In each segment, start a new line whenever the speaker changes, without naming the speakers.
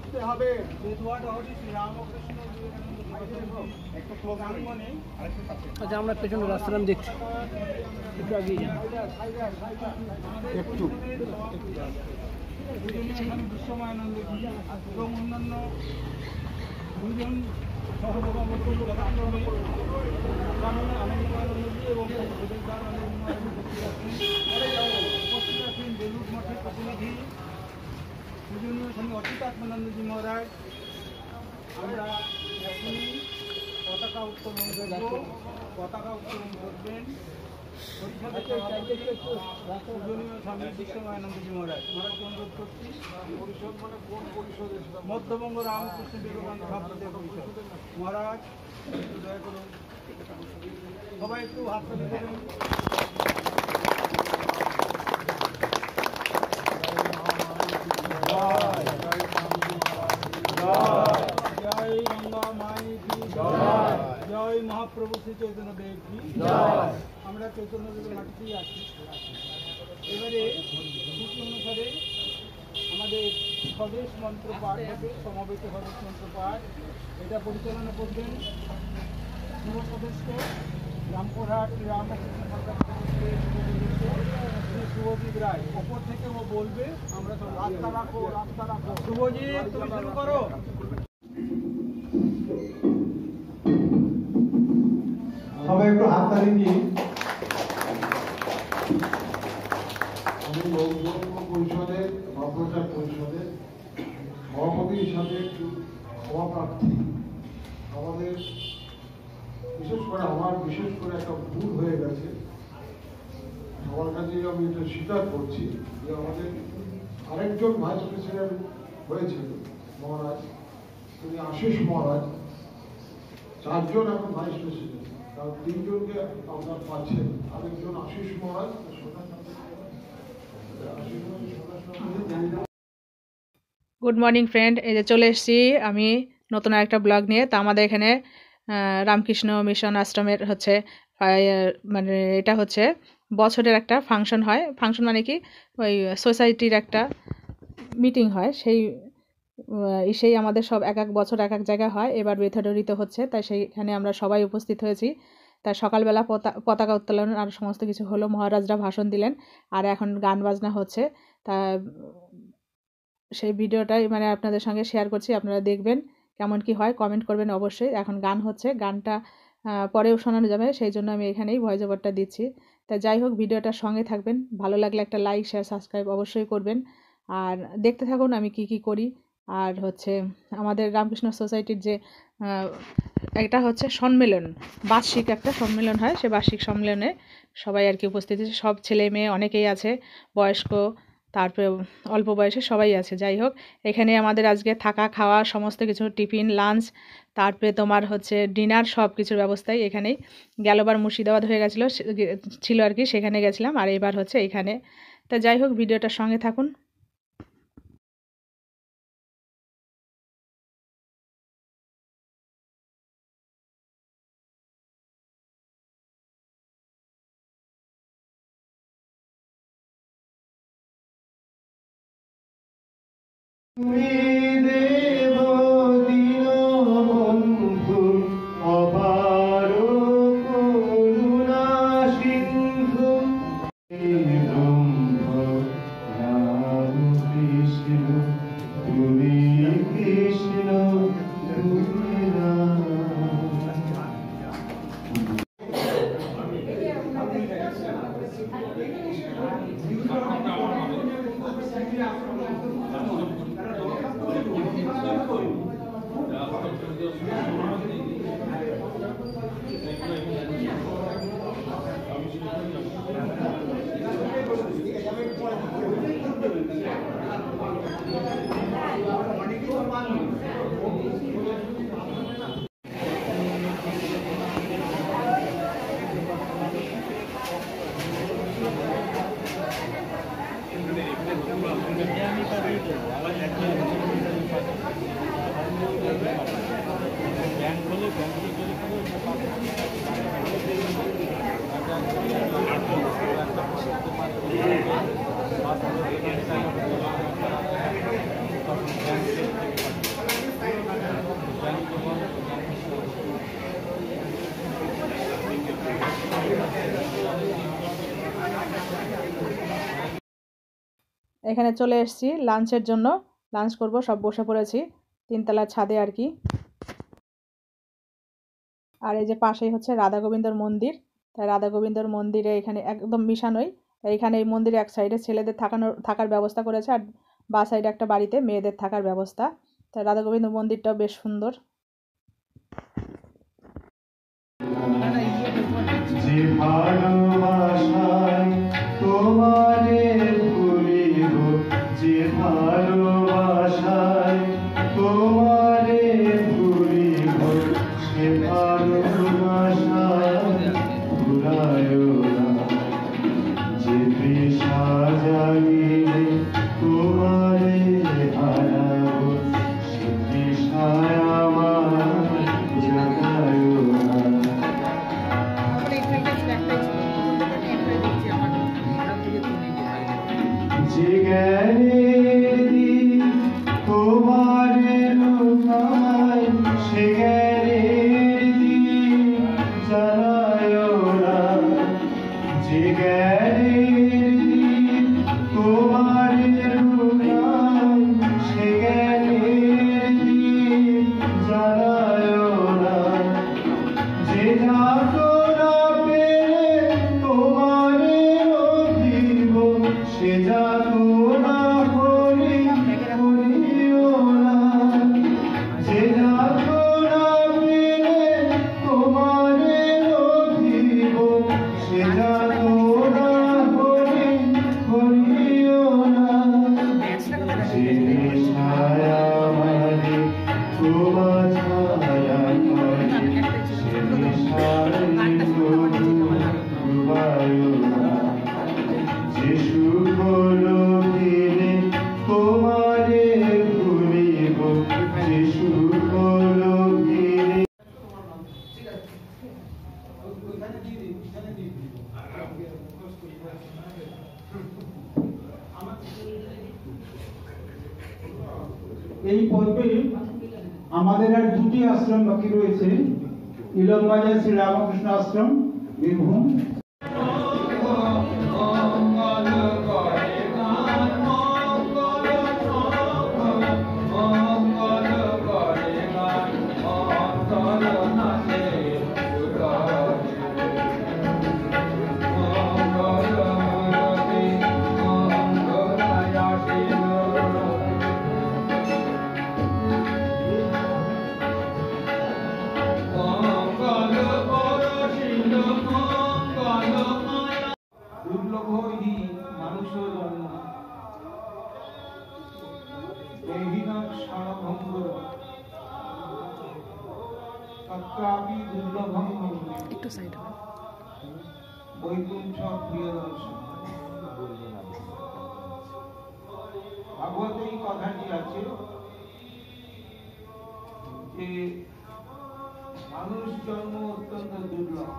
করতে হবে।
আচ্ছা, আমরা পেছনে রাস্তাটা দেখছি, একটু আগিয়ে যান।
একটু
বিশ্বময়ানন্দজি এবং অন্যান্য দুজন আনন্দময়ানন্দজি এবং উপস্থিত আছেন বেলুর মঠের প্রতিনিধি পূজনীয় স্বামী অচ্যুতাত্মানন্দজি মহারাজ। আমরা এখনই পতাকা উত্তোলন করব। পতাকা উত্তোলন করবেন পূজনীয় স্বামী বিশ্বময়ানন্দজি মহারাজ। মহারাজকে অনুরোধ করছি।
পরিষদ মানে কোন পরিষদ?
মধ্যবঙ্গ রামকৃষ্ণ বিবেকানন্দ ভাবপ্রচার পরিষদ। মহারাজ একটু দয়া করুন, সবাই একটু হাত তালি দেবেন। জয় গঙ্গা মাই কি জয়, জয় মহাপ্রভু শ্রী চৈতন্য দেব কি জয়। আমরা চৈতন্য দেবের মাটিতেই আছি। এবারে সূচি অনুসারে আমাদের স্বদেশ মন্ত্র পাঠ হবে, সমাবেত স্বদেশ মন্ত্র পাঠ। এটা পরিচালনা করবেন যুব সদস্য রামপুরহাট রামকৃষ্ণ সরকার শ্রী শুভজিৎ রায়। ওপর থেকে ও বলবে, আমরা সব রাস্তা রাখো, রাস্তা রাখো। শুভজিৎ, তুমি শুরু করো।
সবাই একটু হাততালি দিয়ে। আমি মধ্যবঙ্গ পরিষদের ভাবপ্রচার পরিষদের সভাপতি হিসাবে একটু ক্ষমাপ্রার্থী। আমাদের বিশেষ করে একটা ভুল হয়ে গেছে। আমার কাছে আমি এটা স্বীকার করছি যে আমাদের আরেকজন ভাইস প্রেসিডেন্ট হয়েছিল মহারাজ, তিনি আশিস মহারাজ। 4 জন এখন ভাইস প্রেসিডেন্ট, তার 3 জনকে আপনার পাচ্ছেন। আরেকজন আশিস মহারাজ।
গুড মর্নিং ফ্রেন্ড, এই যে চলে এসেছি আমি নতুন একটা ব্লগ নিয়ে। তা আমাদের এখানে রামকৃষ্ণ মিশন আশ্রমের হচ্ছে মানে এটা হচ্ছে বছরের একটা ফাংশন হয়। ফাংশন মানে কি, ওই সোসাইটির একটা মিটিং হয়। সেই আমাদের সব এক এক বছর এক এক জায়গায় হয়। এবার বেথডরিতে হচ্ছে, তাই সেইখানে আমরা সবাই উপস্থিত হয়েছি। তাই সকালবেলা পতাকা উত্তোলন আর সমস্ত কিছু হলো, মহারাজরা ভাষণ দিলেন, আর এখন গান বাজনা হচ্ছে। তা সেই ভিডিওটাই মানে আপনাদের সঙ্গে শেয়ার করছি, আপনারা দেখবেন কেমন কি হয়, কমেন্ট করবেন অবশ্যই। এখন গান হচ্ছে, গানটা পরেও শোনানো যাবে, সেই জন্য আমি এখানেই ভয়েস ওভারটা দিচ্ছি। তা যাই হোক, ভিডিওটার সঙ্গে থাকবেন, ভালো লাগলে একটা লাইক শেয়ার সাবস্ক্রাইব অবশ্যই করবেন। আর দেখতে থাকুন আমি কি করি। আর হচ্ছে আমাদের রামকৃষ্ণ সোসাইটির যে এটা হচ্ছে সম্মেলন, বার্ষিক একটা সম্মেলন হয়, সে বার্ষিক সম্মেলনে সবাই আর কি উপস্থিত আছে। সব ছেলে মেয়ে অনেকেই আছে, বয়স্ক, তারপরে অল্প বয়সে সবাই আছে। যাই হোক, এখানে আমাদের আজকে থাকা খাওয়া সমস্ত কিছু, টিফিন লাঞ্চ, তারপরে তোমার হচ্ছে ডিনার, সব কিছুর ব্যবস্থাই এখানেই। গেলবার মুর্শিদাবাদ হয়ে গেছিলো ছিল আর কি, সেখানে গেছিলাম, আর এবার হচ্ছে এখানে। তা যাই হোক, ভিডিওটার সঙ্গে থাকুন। এখানে চলে এসেছি লাঞ্চের জন্য। লাঞ্চ করব, সব বসে পড়েছি 3তলার ছাদে আর কি। আর এই যে পাশেই হচ্ছে রাধা গোবিন্দর মন্দির। তাই রাধা গোবিন্দর মন্দিরে এখানে একদম মিশানোই। তাই এখানে এই মন্দিরে এক সাইডে ছেলেদের থাকার ব্যবস্থা করেছে, আর বা সাইডে একটা বাড়িতে মেয়েদের থাকার ব্যবস্থা। তাই রাধা গোবিন্দ মন্দিরটাও বেশ সুন্দর।
যে ভালোবাসায় তোমারে ভুলিব, যে ভালোবাসায় তোমারে ভুলিব, সে ভালোবাসায় ভুলায় না। যে তৃষা জাগিলে তোমারে হারাব, সে তৃষায় আমার জাগায় না। যে জ্ঞানের দিন তোমারে লোকায়, সে জ্ঞানের দিন জানায় না। যে জ্ঞানের দিন তোমারে লোকায়, সে জ্ঞানের দিন জানায় না। যে যাতনা পেয়ে তোমারে রহিব, সে যাতনা করিও না। যে যাতনা পেয়ে তোমারে রহিব, সে যাতনা করিও না। যে ছায়া আমারে তোমার ছায়া করে, সে নিশায় ডুবায় না। যে সুখ লোভিলে তোমারে ভুলিব, যে সুখ লোভিলে।
এই পর্বে আমাদের আর দুটি আশ্রম বাকি রয়েছে, ইলমবাজার শ্রী রামকৃষ্ণ আশ্রম, বীরভূম।
দুর্লভ হি মানুষ জন্ম, দেহিনাং স্বরভঙ্গ, তত্রাপি দুর্লভং
একটু সাইড হবে।
বৈকুণ্ঠ প্রিয় দর্শন। ভাগবতে এই কথাটি আছে যে মানুষ জন্ম অত্যন্ত দুর্লভ,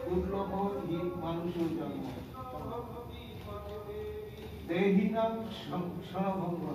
দুর্লভ হি মানুষ জন্ম, দেহিনাং স্বরভঙ্গ,